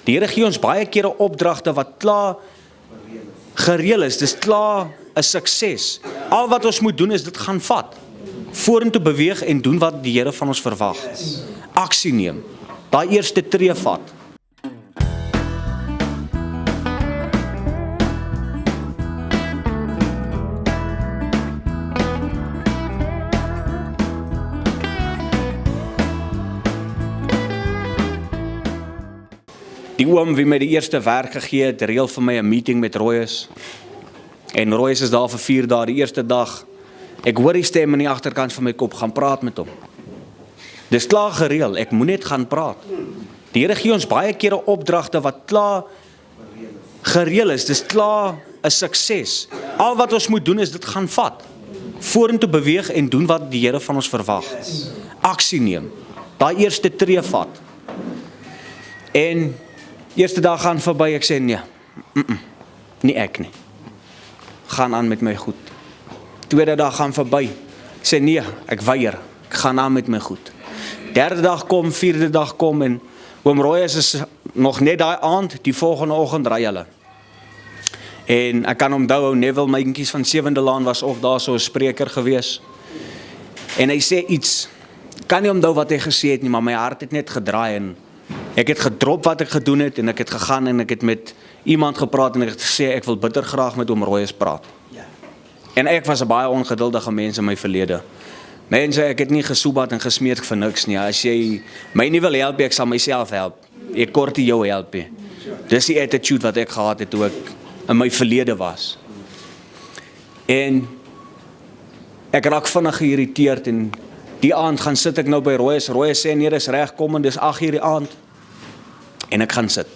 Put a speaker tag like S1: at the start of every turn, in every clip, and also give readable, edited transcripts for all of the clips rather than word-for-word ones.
S1: Die Here gee ons baie kere opdragte wat klaar gereël is, dis klaar 'n sukses. Al wat ons moet doen is dit gaan vat. Vorentoe beweeg en doen wat die Here van ons verwag. Aksie neem. Daai eerste tree vat. Die oom wie my die eerste werk gegee het, reël vir my 'n meeting met Royes. En Royes is daar vir 4 dae, die eerste dag. Ek hoor die stem in die agterkant van my kop, gaan praat met hom. Dis klaar gereël, ek moet net gaan praat. Die Here gee ons baie kere opdragte wat klaar gereël is, dis klaar 'n sukses. Al wat ons moet doen is dit gaan vat. Vorentoe beweeg en doen wat die Here van ons verwag. Aksie neem. Daai eerste tree vat. En eerste dag gaan verby, ek sê nee. Nie ek nie. Gaan aan met my goed. Tweede dag gaan verby. Ek sê nee, ek weier. Ek gaan aan met my goed. Derde dag kom, vierde dag kom en oom Royes is nog net daai aand, die volgende oggend ry hulle. En ek kan onthou, Neville Meintjies van 7de Laan was ook daar so 'n spreker gewees. En hy sê iets, kan nie onthou wat hy gesê het nie, maar my hart het net gedraai en ek het gedrop wat ek gedoen het en ek het gegaan en ek het met iemand gepraat en ek het gesê ek wil bitter graag met oom Royes praat. En ek was 'n baie ongeduldige mens in my verlede. Mense, ek het nie gesoebat en gesmeed vir niks nie. As jy my nie wil help, ek sal myself help. Ek kort jou help. Dis die attitude wat ek gehad het toe ek in my verlede was. En ek raak vinnig geïrriteerd en die aand gaan sit ek nou by Royes. Royes sê nee, dis reg, kom en dis 8:00 die aand. En ek gaan sit.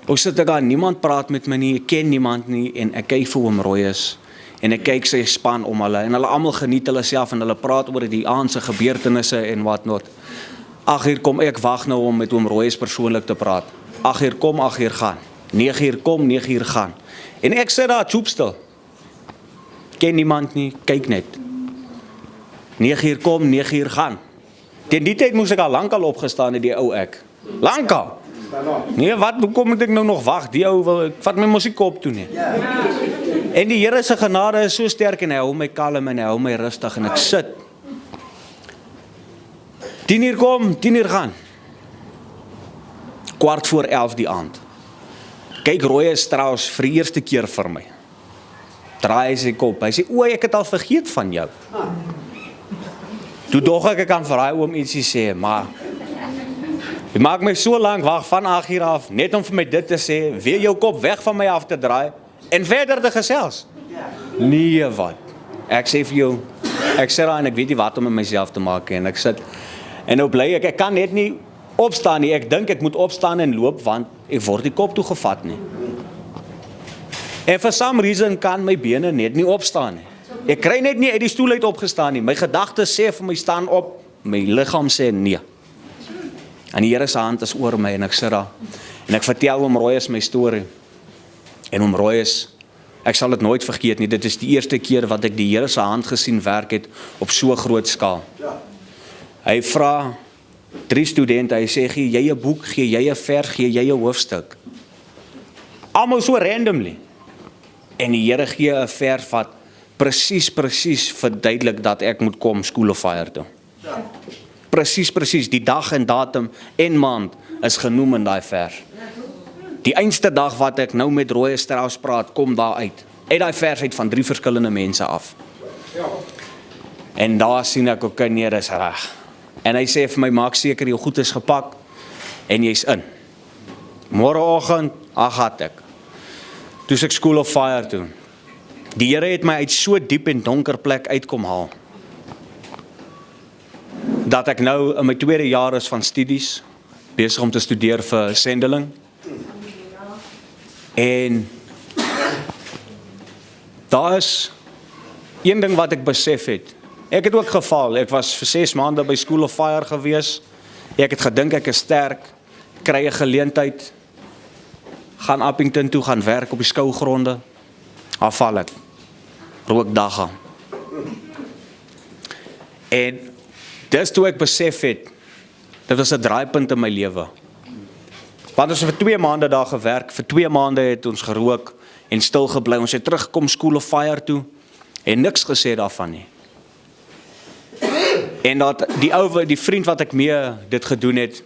S1: Ook sit ek daar, niemand praat met my nie, ek ken niemand nie en ek kyk vir oom Royes. En ek kyk sy span om hulle en hulle almal geniet hulle self en hulle praat oor die aand se gebeurtenisse en wat not. 8:00 kom ek wag nou om met oom Royes persoonlik te praat. 8:00 kom, 8:00 gaan. 9:00 kom, 9:00 gaan. En ek sit daar toepstil. Ken niemand nie, kyk net. 9:00 kom, 9:00 gaan. Teen die tyd moes ek al lankal opgestaan het, die ou ek. Lankal. Nee, wat, hoekom moet ek nou nog wag? Die ou wil, ek vat my musiek op toe nie. En die Here se genade is so sterk en hy hou my kalm en hy hou my rustig en ek sit. 10:00 kom, 10:00 gaan. 11:15 die aand. Kyk Royes Strauss vir die eerste keer vir my. Draai hy sy kop. Hy sê, o, ek het al vergeet van jou. Toe dog ek kan vir hy oom ietsie sê, maar hy maak my so lank wag van 8:00 af, net om vir my dit te sê, weer jou kop weg van my af te draai, en verder te gesels. Nee, wat? Ek sê vir jou, ek sit daar en ek weet nie wat om met myself te maak, en ek sit, en nou bly ek kan net nie opstaan nie, ek dink ek moet opstaan en loop, want ek word die kop toegevat nie. En for some reason kan my bene net nie opstaan nie. Ek kry net nie uit die stoel uit opgestaan nie, my gedagtes sê vir my staan op, my liggaam sê nee. En die Here se hand is oor my en ek sit daar. En ek vertel oom Royes my storie. En oom Royes, ek sal dit nooit vergeet nie, dit is die eerste keer wat ek die Here se hand gesien werk het op so groot skaal. Hy vra 3 studente, hy sê, gee jy 'n boek, gee jy 'n vers, gee jy 'n hoofstuk. Almal so randomly. En die Here gee 'n vers wat presies verduidelik dat ek moet kom School of Fire toe. Presies, die dag en datum en maand is genoem in daai vers. Die einste dag wat ek nou met Royes Strauss praat, kom daar uit daai vers uit van 3 verskillende mense af. En daar sien ek ook, nee, dis reg. En hy sê vir my, maak seker jou goed is gepak en jy's in. Môreoggend, gaat ek. Toe ek School of Fire toe. Die Here het my uit so diep en donker plek uitkom haal. Dat ek nou in my 2de jaar is van studies, besig om te studeer vir sendeling. En daar is een ding wat ek besef het. Ek het ook geval, ek was vir 6 maande by School of Fire gewees. Ek het gedink ek is sterk, kry 'n geleentheid, gaan Appington toe, gaan werk op die skougronde, afval ek, rook dagga. En dis toe ek besef het, dit was 'n draaipunt in my lewe. Want ons het vir 2 maande daar gewerk, vir 2 maande het ons gerook en stil gebly. Ons het teruggekom School of Fire toe en niks gesê daarvan nie. En dat die vriend wat ek mee dit gedoen het,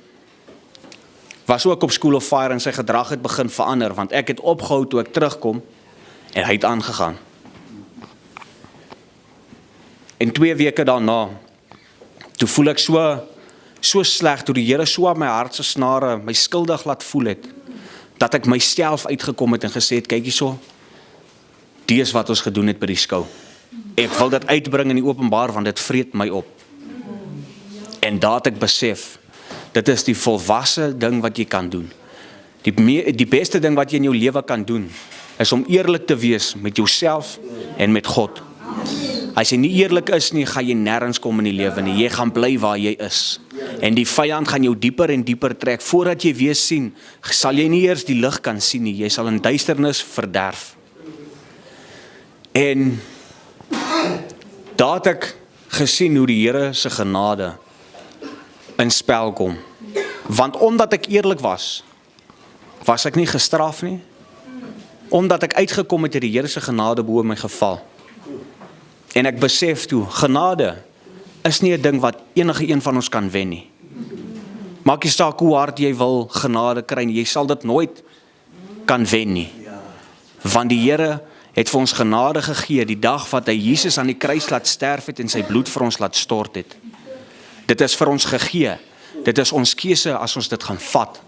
S1: was ook op School of Fire en sy gedrag het begin verander, want ek het opgehou toe ek terugkom en hy het aangegaan. En 2 weke daarna, toe voel ek so sleg, toe die Here so aan my hart se snare, my skuldig laat voel het, dat ek myself uitgekom het en gesê het, kyk hierso, die is wat ons gedoen het by die skou. Ek wil dit uitbring in die openbaar, want dit vreet my op. En daar het ek besef, dit is die volwasse ding wat jy kan doen. Die beste ding wat jy in jou lewe kan doen, is om eerlik te wees met jouself en met God. As jy nie eerlik is nie, gaan jy nêrens kom in die lewe nie. Jy gaan bly waar jy is. En die vyand gaan jou dieper en dieper trek. Voordat jy weer sien, sal jy nie eers die lig kan sien nie. Jy sal in duisternis verderf. En daar het ek gesien hoe die Here se genade in spel kom. Want omdat ek eerlik was ek nie gestraf nie. Omdat ek uitgekom het, die Here se genade bo my geval. En ek besef toe, genade is nie 'n ding wat enige een van ons kan wen nie. Maak nie saak hoe hard jy wil genade kry nie, jy sal dit nooit kan wen nie. Want die Here het vir ons genade gegee die dag wat hy Jesus aan die kruis laat sterf het en sy bloed vir ons laat stort het. Dit is vir ons gegee. Dit is ons keuse as ons dit gaan vat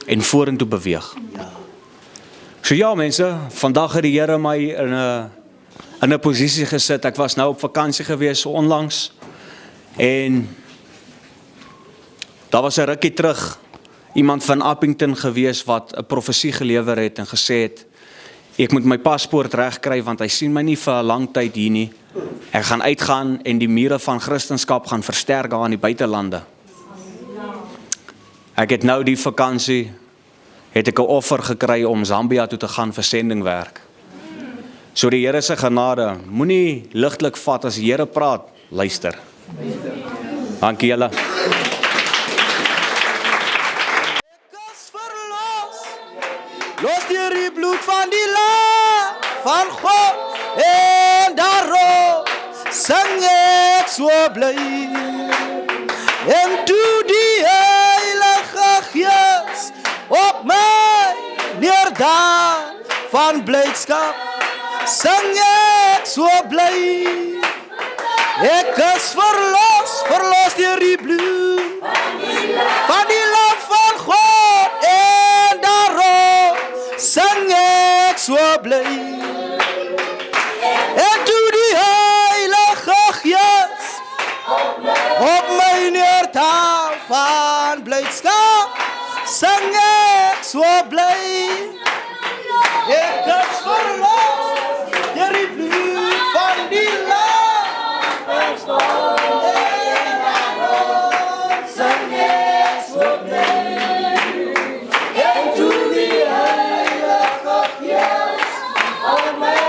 S1: en vorentoe beweeg. So ja mense, vandag het die Here my in 'n posisie gesit. Ek was nou op vakansie gewees so onlangs en daar was 'n rukkie terug iemand van Appington gewees wat 'n profesie gelewer het en gesê het, ek moet my paspoort regkry want hy sien my nie vir 'n lang tyd hier nie. Ek gaan uitgaan en die mure van Christendom gaan versterk daar in die buitelande. Ek het nou die vakansie, het ek 'n offer gekry om Zambia toe te gaan vir sendingwerk. So die Here se genade, moenie ligtelik vat as die Here praat, luister. Dankie julle.
S2: Ek is verlos, los deur die bloed van die Lam van God, en daarom sing ek so bly. En toe die Heilige Gees op my neerdaan van blydskap, sing ek so bly. Ek is verlos deur die bloed van die Lam van God, en daarom sing ek so bly. En toe die Heilige Gees op my neerdaan van blydskap, sing ek so bly. Ek is verlos deur die bloed van die Lam van God, en daarom sing ek so bly. En toe die Heilige Gees op my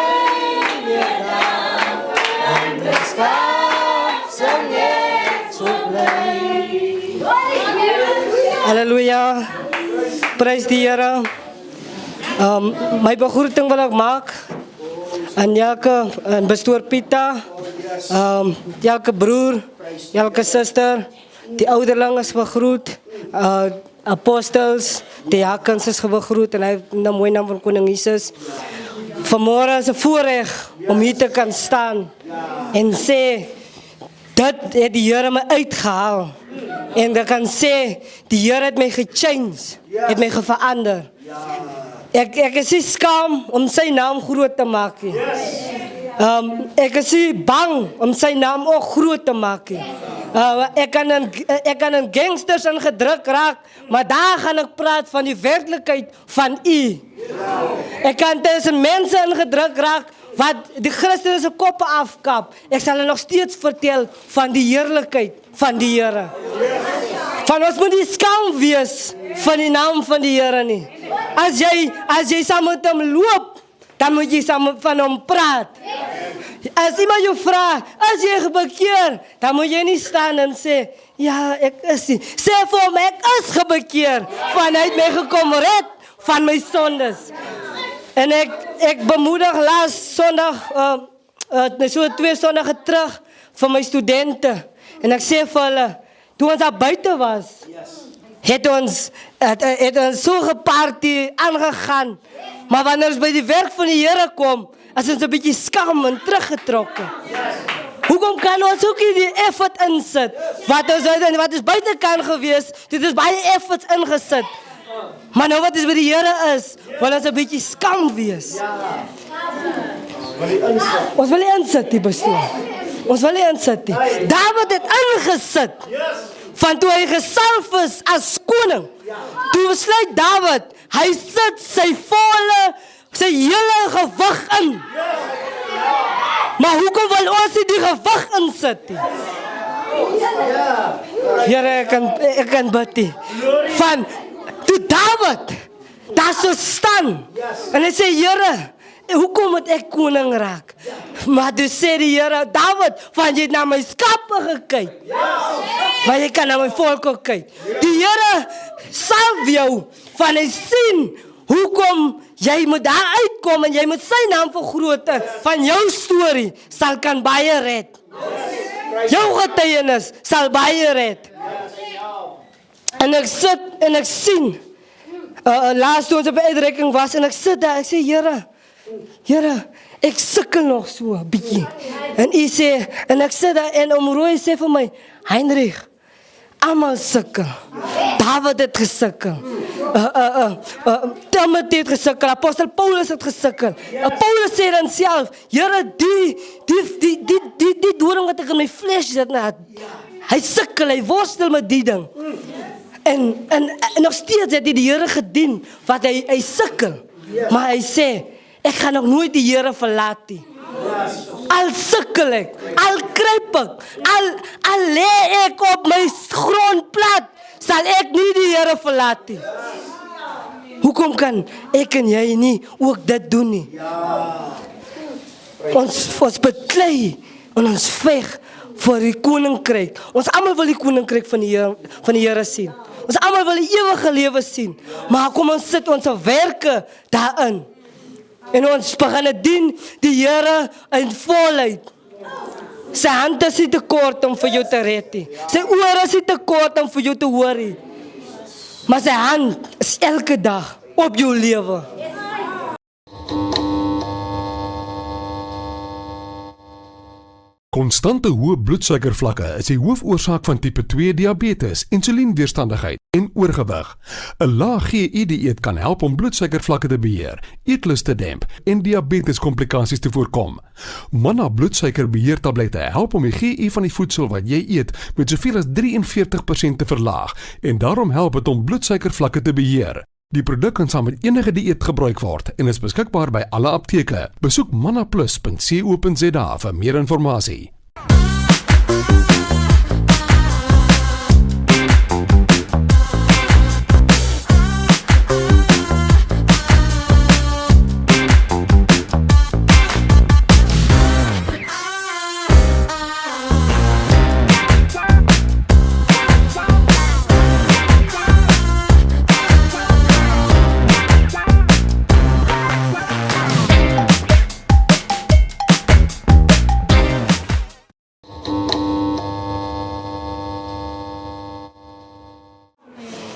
S2: neerdaan van blydskap, sing ek so bly. Halleluja, prys die Here. My begroeting wil ek maak aan elke pastoor Pieter, elke broer, elke suster, die ouderling is begroet, apostels, diakens is begroet, en hy het in die mooi naam van Koning Jesus. Vanmôre is 'n voorreg om hier te kan staan en sê, dit het die Here my uitgehaal. En ek kan sê, die Here het my gechange, het my verander. Ek is nie skaam om sy naam groot te maak nie. Ek is nie bang om sy naam ook groot te maak nie. Ek kan in gangsters ingedruk raak, maar daar gaan ek praat van die werklikheid van U. Ek kan tussen mense ingedruk raak wat die Christene se koppe afkap. Ek sal hulle nog steeds vertel van die heerlikheid van die Here. Van ons moet nie skaam wees van die naam van die Here nie. As jy saam met hom loop, dan moet jy saam van hom praat. As iemand jou vra, as jy bekeer, dan moet jy nie staan en sê, ja, ek is nie. Sê vir hom, ek is gebekeer, vanuit my gekom red van my sondes. En ek bemoedig laas Sondag, so 2 Sondage terug, vir my studente. En ek sê vir hulle, toe ons daar buite was, het ons so geparty aangegaan. Maar wanneer ons by die werk van die Here kom, is ons 'n bietjie skam en teruggetrokke. Hoekom kan ons ook nie die effort insit? Wat is buitekant gewees, dit is baie efforts ingesit. Maar nou wat is by die Here is, wil ons 'n bietjie skam wees. Ons wil nie insit die bestuur. Ons wil nie insit nie. Dawid het ingesit. Van toe hy gesalf is as koning. Toe besluit Dawid, hy sit sy hele gewig in. Maar hoekom wil ons nie die gewig insit nie? Here, ek kan bid nie. Van toe Dawid daar so staan en hy sê, Here, hoekom moet ek koning raak? Maar toe sê die Here, Dawid, van jy het na my skape gekyk. Maar jy kan na my volk ook kyk. Die Here salf jou, van hy sien, hoekom jy moet daar uitkom en jy moet sy naam vergroot. Van jou storie sal kan baie red. Jou getuienis sal baie red. En ek sit en ek sien, laas toe ons op uitreiking was, en ek sit daar, ek sê, Here, ek sukkel nog so 'n bietjie. En hy sê, en ek sit daar, en oom Roy sê vir my, Heinrich, almal sukkel. Dawid het gesukkel. Timothy het gesukkel. Apostel Paulus het gesukkel. Paulus sê dan self, Here, die doring wat ek in my vlees het, hy sukkel, hy worstel met die ding. En nog steeds het hy die Here gedien, wat hy sukkel. Maar hy sê, ek gaan nog nooit die Here verlaat nie. Al sukkel ek, al kruip ek, al lê ek op my grondplat, sal ek nie die Here verlaat nie. Hoekom kan ek en jy nie ook dit doen nie? Ons beklei en ons veg vir die koninkryk. Ons almal wil die koninkryk van die Here sien. Ons almal wil die ewige lewe sien. Maar kom ons sit ons werke daarin. En ons begin dien die Here in volheid. Sy hand is nie te kort om vir jou te red nie. Sy oor is nie te kort om vir jou te hoor nie. Maar sy hand is elke dag op jou lewe.
S3: Konstante hoë bloedsuikervlakke is die hoofoorsaak van tipe 2 diabetes, insulienweerstandigheid en oorgewig. 'n Lae GI-dieet kan help om bloedsuikervlakke te beheer, eetlus te demp en diabeteskomplikasies te voorkom. Manna bloedsuikerbeheertablette help om die GI van die voedsel wat jy eet met soveel as 43% te verlaag en daarom help dit om bloedsuikervlakke te beheer. Die produk kan saam met enige dieet gebruik word en is beskikbaar by alle apteke. Besoek mannaplus.co.za vir meer inligting.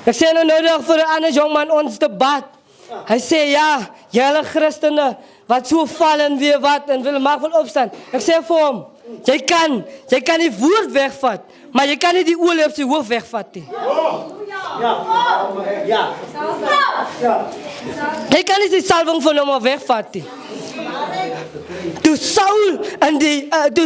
S2: Ek sê nou nodig vir 'n ander jongman ons debat. Hy sê ja, julle Christene wat so val en weer wat en wil maak van opstand. Ek sê vir hom, jy kan die woord wegvat, maar jy kan nie die olie op sy hoof wegvat nie. Jy kan nie die salwing van hom wegvat nie. Toe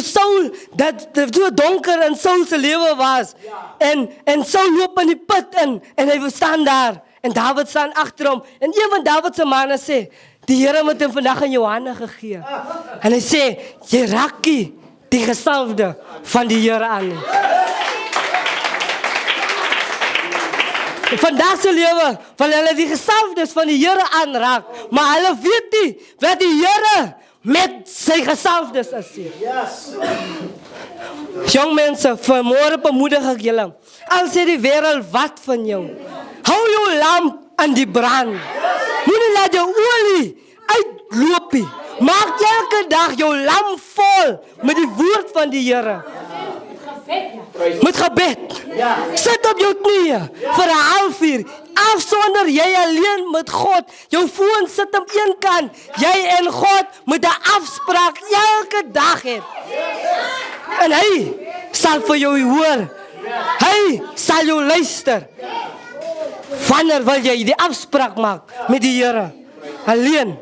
S2: Saul dat so donker in Saul se lewe was en Saul loop in die put in en hy staan daar en Dawid staan agter hom en een van Dawid se manne sê die Here het hom vandag in jou hande gegee en hy sê jy raak die gesalfde van die Here aan nie. Vandag se lewe wil hulle die gesalfdes van die Here aanraak, maar hulle weet nie wat die Here met sy gesalfdes is hy. Jong mense, vanmôre bemoedig ek julle. Al sê die wêreld wat van jou, hou jou lamp aan die brand. Moenie laat jou olie uitloop nie. Maak elke dag jou lamp vol met die woord van die Here. Met gebed. Sit op jou knieë vir 'n halfuur. Afsonder jy alleen met God. Jou foon sit op een kant. Jy en God moet 'n afspraak elke dag hê. En hy sal vir jou hoor. Hy sal jou luister. Wanneer wil jy die afspraak maak met die Here? Alleen.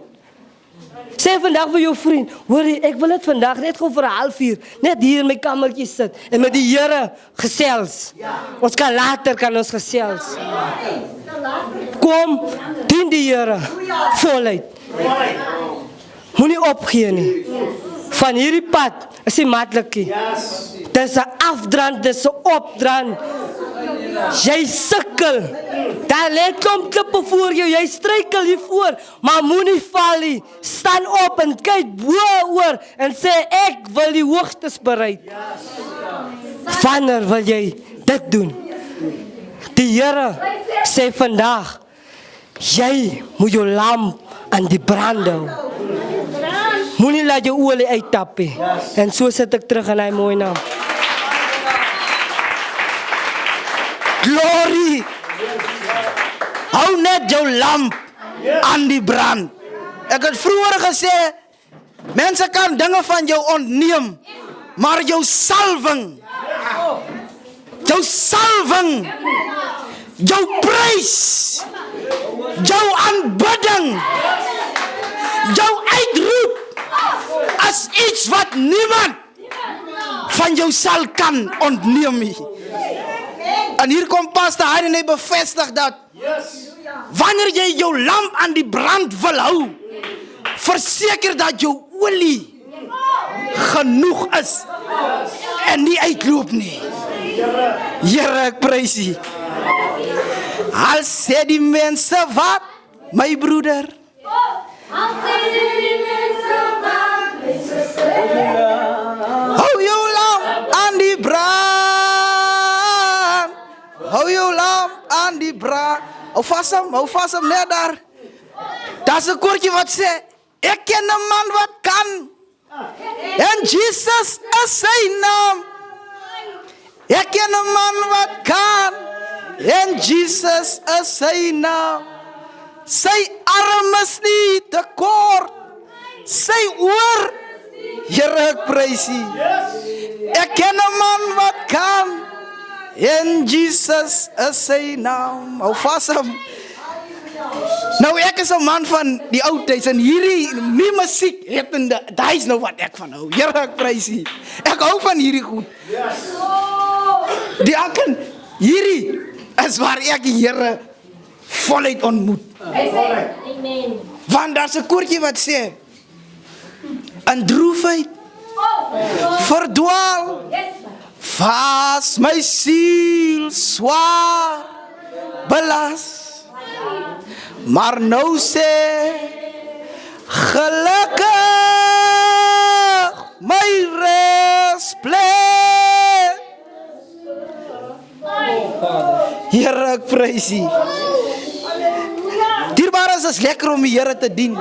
S2: Sê vandag vir jou vriend, hoor jy, ek wil dit vandag net gou vir 'n halfuur, net hier in my kamertjie sit en met die Here gesels. Ons kan later gesels. Kom, dien die Here voluit. Moenie opgee nie. Van hierdie pad is nie maklik nie. Dis 'n afdrand, dis 'n opdrand. Jy sukkel. Daar lê klomp klippe voor jou, jy struikel hier voor, maar moenie val nie. Staan op en kyk bo-oor en sê ek wil die hoogtes bereik. Wanneer wil jy dit doen? Die Here sê vandag, jy moet jou lamp aan die brand hou. Moenie laat jou olie uittap nie. En so sit ek terug in hy mooi naam.
S4: Glory! Hou net jou lamp aan die brand. Ek het vroeër gesê, mense kan dinge van jou ontneem, maar jou salwing, jou prys, jou aanbidding, jou uitroep, as iets wat niemand van jou sal kan ontneem nie. En hier kom Pastor Heidi en hy bevestig dat wanneer jy jou lamp aan die brand wil hou, verseker dat jou olie genoeg is en nie uitloop nie. Here, ek prys U. Al sê die mense wat, my broeder, hou jou lamp aan die brand. Hou jou lamp aan die brand. Hou vas hem net daar. Dat is een koortje wat sê, ek ken een man wat kan. En Jesus is zijn naam. Ek ken een man wat kan. En Jesus is zijn naam. Sy arm is nie te kort. Sy oor, Here, ek prys U. Ek ken een man wat kan. En Jesus is sy naam. Hou vas hem. Nou ek is een man van die oud tyd. En hierdie nie muziek het en dat is nou wat ek van hou. Here, ek prys U. Ek hou van hierdie goed. Die akken, hierdie is waar ek die Here voluit ontmoet.
S5: Amen.
S4: Want daar is een koortje wat sê, in droefheid verdwaal, vas my siel zwaar belas, maar nou sê gelukkig my restplek. Here, ek prys U. Dierbaar is lekker om die Here te dien.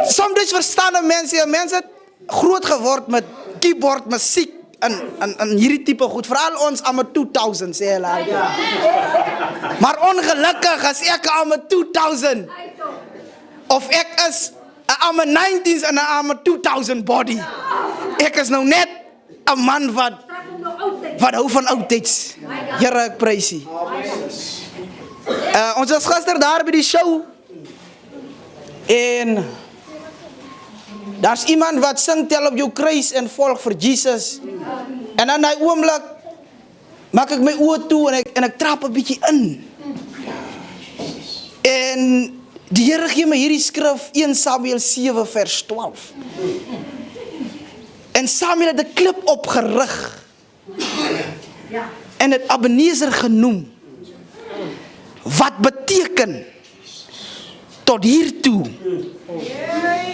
S4: Soms verstaan mense het groot geword met keyboard, muziek en hierdie type goed. Vooral ons aan met 2000, sê hulle. Maar ongelukkig as ek aan met 2000, of ek is aan met 90s en aan met 2000 body. Ek is nou net een man wat hou van oudtijds. Here, ek prys U. Ons was gister daar by die show en daar is iemand wat sing tel op jou kruis en volg vir Jesus en in die oomblik maak ek my oë toe en ek trap een bietjie in en die Here gee my hierdie skrif 1 Samuel 7 vers 12 en Samuel het 'n klip opgerig en het Ebenezer genoem wat beteken tot hiertoe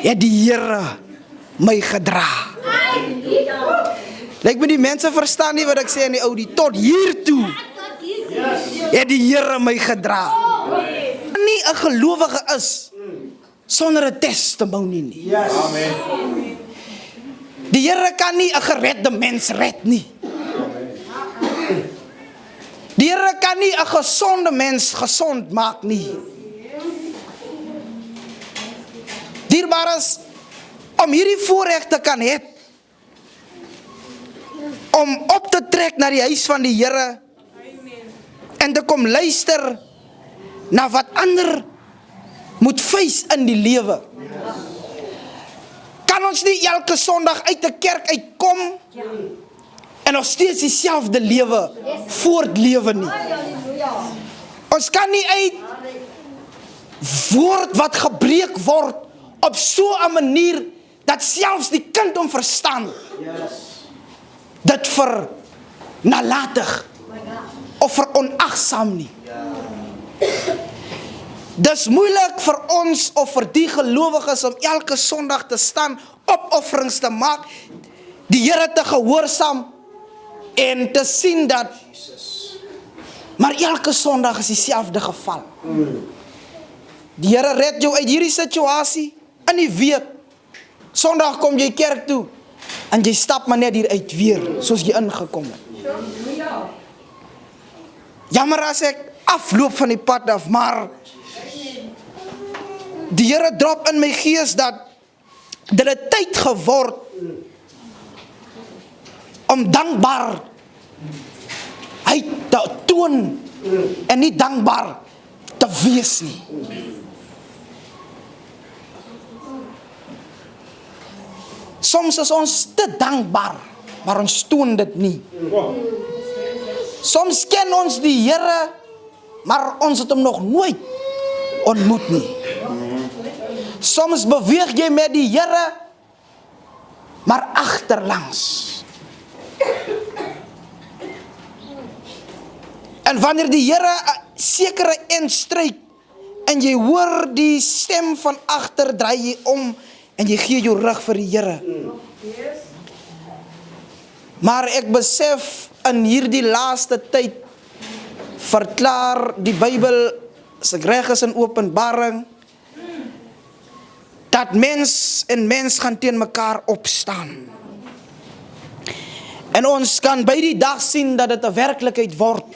S4: het die Here my gedra. Lyk my die mense verstaan nie wat ek sê in die oudie. Tot hiertoe het die Here my gedra. Nie 'n gelowige is sonder 'n testimonie nie. Die Here kan nie 'n geredde mens red nie. Die Here kan nie 'n gesonde mens gesond maak nie. Dierbares, om hierdie voorreg te kan hê, om op te trek na die huis van die Here en te kom luister na wat ander moet face in die lewe. Kan ons nie elke Sondag uit die kerk uitkom en nog steeds dieselfde lewe voortlewe nie. Ons kan nie uit woord wat gebreek word op so 'n manier dat selfs die kind hom verstaan. Dit vir nalatig of vir onagsaam nie. Dis moeilik vir ons of vir die gelowiges om elke Sondag te staan, opofferings te maak, die Here te gehoorsaam en te sien dat, maar elke Sondag is dieselfde geval. Die Here red jou uit hierdie situasie in die week. Sondag kom jy kerk toe en jy stap maar net hier uit weer, soos jy ingekom het. Jammer as ek afloop van die pad af, maar die Here drop in my gees dat dit 'n tyd geword om dankbaar hy te toon en nie dankbaar te wees nie. Soms is ons te dankbaar, maar ons toon dit nie. Soms ken ons die Here, maar ons het hom nog nooit ontmoet nie. Soms beweeg jy met die Here, maar agterlangs. En wanneer die Here 'n sekere end stryk en jy hoor die stem van agter, draai jy om en jy gee jou rug vir die Here. Maar ek besef in hierdie laaste tyd verklaar die Bybel, as ek reg is in Openbaring, dat mens en mens gaan teen mekaar opstaan. En ons kan by die dag sien dat dit 'n werklikheid word.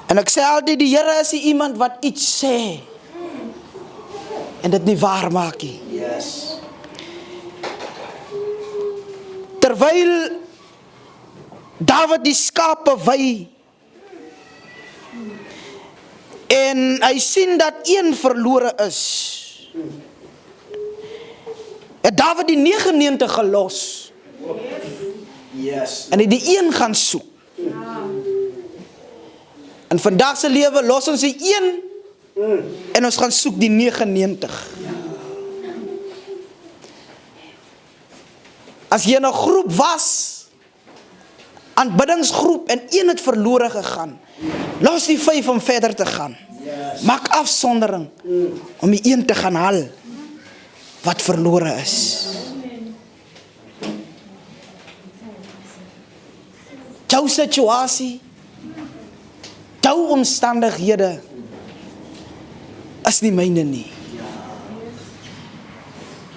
S4: En ek sê altyd, die Here is iemand wat iets sê en dit nie waar maak nie. Terwyl Dawid die skape wei en hy sien dat een verlore is, het Dawid die 99 gelos en hy die een gaan soek. In vandag se lewe los ons die een en ons gaan soek die 99. As jy in 'n groep was, aanbiddingsgroep, en een het verlore gegaan, los die 5 om verder te gaan. Maak afsondering om die een te gaan haal wat verlore is. Jou situasie, jou omstandighede is nie myne nie.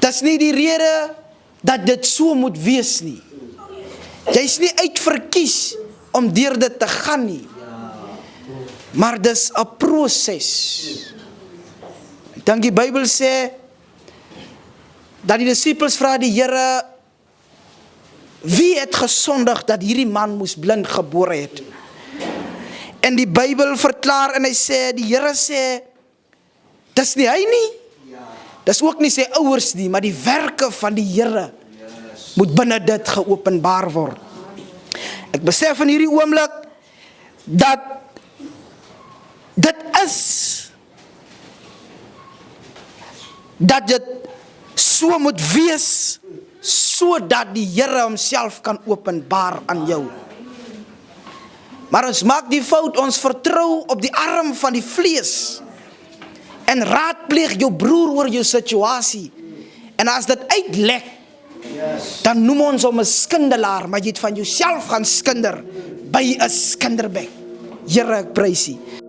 S4: Dis nie die rede dat dit so moet wees nie. Jy's nie uitverkies om deur dit te gaan nie. Maar dis 'n proses. Ek dink die Bybel sê dat die disippels vra die Here, wie het gesondig dat hierdie man moes blind gebore het? En die Bybel verklaar en hy sê, die Here sê, dis nie hy nie. Dis ook nie sy ouers nie, maar die werke van die Here moet binne dit geopenbaar word. Ek besef in hierdie oomblik dat dit is dat dit so moet wees sodat die Here homself kan openbaar aan jou. Maar ons maak die fout, ons vertrou op die arm van die vlees En raadpleeg jou broer oor jou situasie. En as dit uitlek, dan noem ons hom 'n skindelaar, maar jy het van jouself gaan skinder by 'n skinderbek. Here, ek prys U.